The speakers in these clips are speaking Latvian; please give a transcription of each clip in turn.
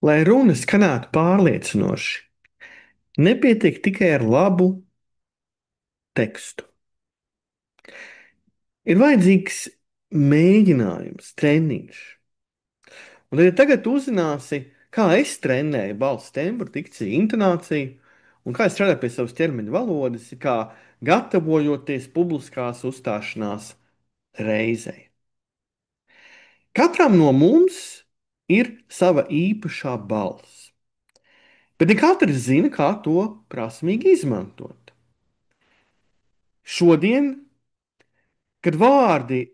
Lai runa skanētu pārliecinoši, nepietiek tikai ar labu tekstu. Ir vajadzīgs mēģinājums, treniņš. Un ja tagad uzzināsi, kā es trenēju balss tembru, dikciju, intonāciju, un kā es strādāju pie savas ķermeņa valodas, kā gatavojoties publiskās uzstāšanās reizei. Katram no mums ir sava īpašā balss, bet ne katrs zina, kā to prasmīgi izmantot. Šodien, kad vārdi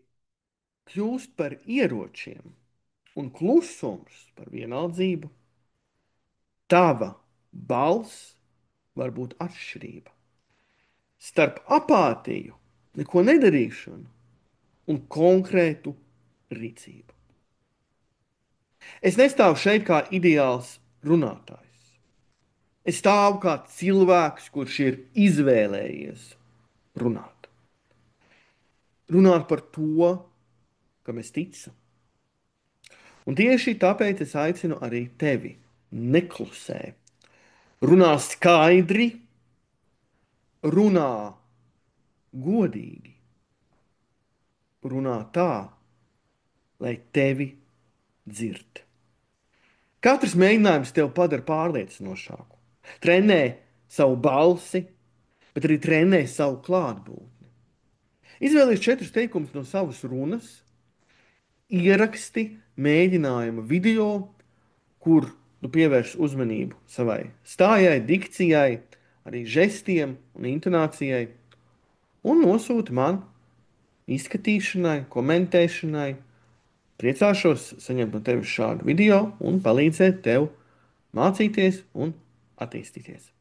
kļūst par ieročiem un klusums par vienaldzību, tava balss var būt atšķirība starp apātiju, neko nedarīšanu un konkrētu rīcību. Es nestāvu šeit kā ideāls runātājs. Es stāvu kā cilvēks, kurš ir izvēlējies runāt. Runāt par to, kam es ticu. Un tieši tāpēc es aicinu arī tevi neklusē. Runā skaidri, runā godīgi, runā tā, lai tevi dzird. Katrs mēģinājums tevi padara pārliecinošāku. Trenē savu balsi, bet arī trenē savu klātbūtni. Izvēlies 4 teikumus no savas runas, ieraksti mēģinājuma video, kur tu pievērsi uzmanību savai stājai, dikcijai, arī žestiem un intonācijai, un nosūti man izskatīšanai, komentēšanai. Priecāšos saņemt no tevis šādu video un palīdzēt tev mācīties un attīstīties.